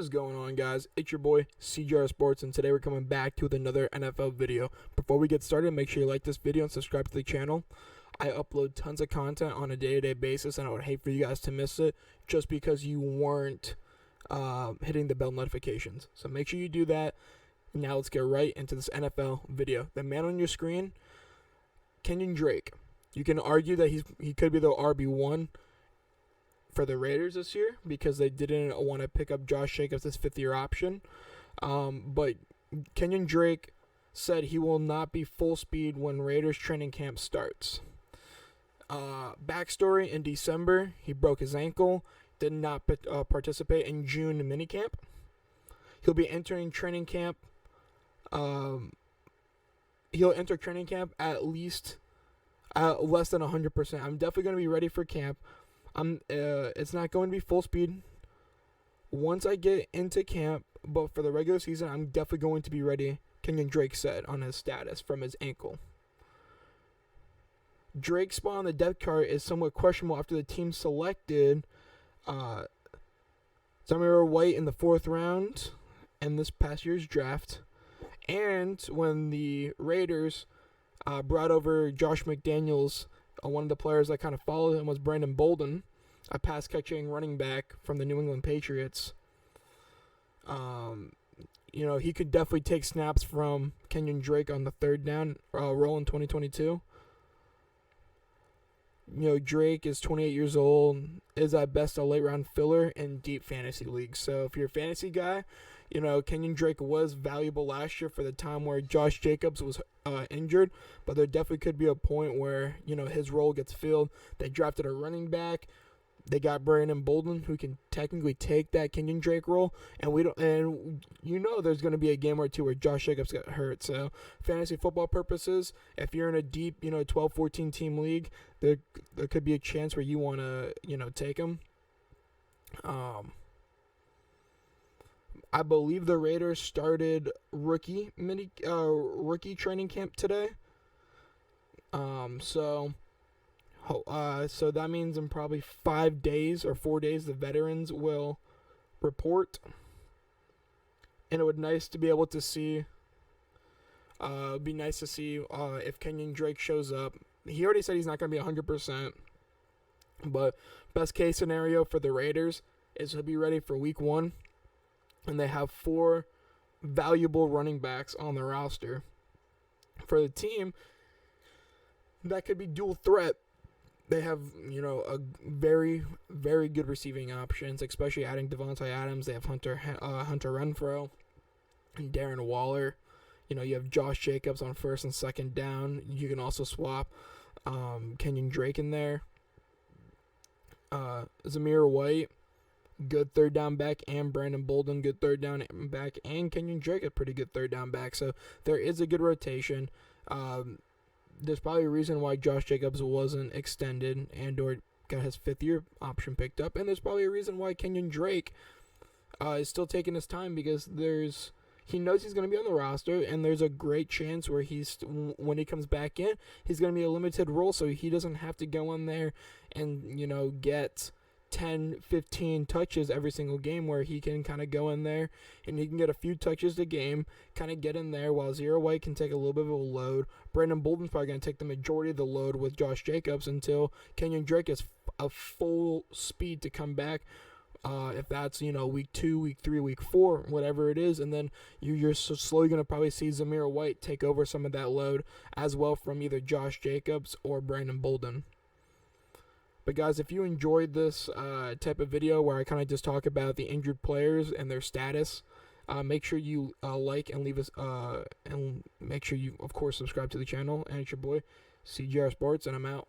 What is going on, guys? It's your boy CJR Sports, and today we're coming back with another NFL video. Before we get started, make sure you like this video and subscribe to the channel. I upload tons of content on a day-to-day basis, and I would hate for you guys to miss it just because you weren't hitting the bell notifications. So make sure you do that. Now let's get right into this NFL video. The man on your screen, Kenyan Drake. You can argue that he could be the RB1 for the Raiders this year because they didn't want to pick up Josh Jacobs, this fifth-year option. But Kenyan Drake said he will not be full speed when Raiders training camp starts. Backstory: in December, he broke his ankle, did not participate in June minicamp. He'll be entering training camp. He'll enter training camp at least less than 100%. I'm definitely going to be ready for camp. It's not going to be full speed once I get into camp, but for the regular season, I'm definitely going to be ready, Kenyan Drake said on his status from his ankle. Drake's spot on the depth chart is somewhat questionable after the team selected Zamir White in the 4th round in this past year's draft, and when the Raiders brought over Josh McDaniels. One of the players that kind of followed him was Brandon Bolden, a pass-catching running back from the New England Patriots. He could definitely take snaps from Kenyan Drake on the 3rd down role in 2022. Drake is 28 years old, is at best a late-round filler in deep fantasy leagues. So if you're a fantasy guy, Kenyan Drake was valuable last year for the time where Josh Jacobs was injured, but there definitely could be a point where, his role gets filled. They drafted a running back. They got Brandon Bolden, who can technically take that Kenyan Drake role, and there's going to be a game or two where Josh Jacobs got hurt. So, fantasy football purposes, if you're in a deep, 12-14 team league, there could be a chance where you want to, take him. I believe the Raiders started rookie training camp today. So that means in probably 5 days or 4 days, the veterans will report. And it would be nice to be able to see. It'd be nice to see if Kenyan Drake shows up. He already said he's not going to be 100%. But best case scenario for the Raiders is he'll be ready for week 1. And they have 4 valuable running backs on the roster. For the team, that could be dual threat. They have, a very, very good receiving options, especially adding Devontae Adams. They have Hunter Renfrow and Darren Waller. You have Josh Jacobs on 1st and 2nd down. You can also swap Kenyan Drake in there. Zamir White, good 3rd down back, and Brandon Bolden, good 3rd down back, and Kenyan Drake, a pretty good 3rd down back. So there is a good rotation. There's probably a reason why Josh Jacobs wasn't extended and or got his 5th-year option picked up, and there's probably a reason why Kenyan Drake is still taking his time because he knows he's going to be on the roster, and there's a great chance where when he comes back in, he's going to be a limited role, so he doesn't have to go in there and get 10, 15 touches every single game, where he can kind of go in there and he can get a few touches a game, kind of get in there while Zamir White can take a little bit of a load. Brandon Bolden's probably going to take the majority of the load with Josh Jacobs until Kenyan Drake is a full speed to come back. If that's, week 2, week 3, week 4, whatever it is, and then you're so slowly going to probably see Zamir White take over some of that load as well from either Josh Jacobs or Brandon Bolden. But guys, if you enjoyed this type of video where I kind of just talk about the injured players and their status, make sure you like and leave us and make sure you, of course, subscribe to the channel. And it's your boy CJR Sports, and I'm out.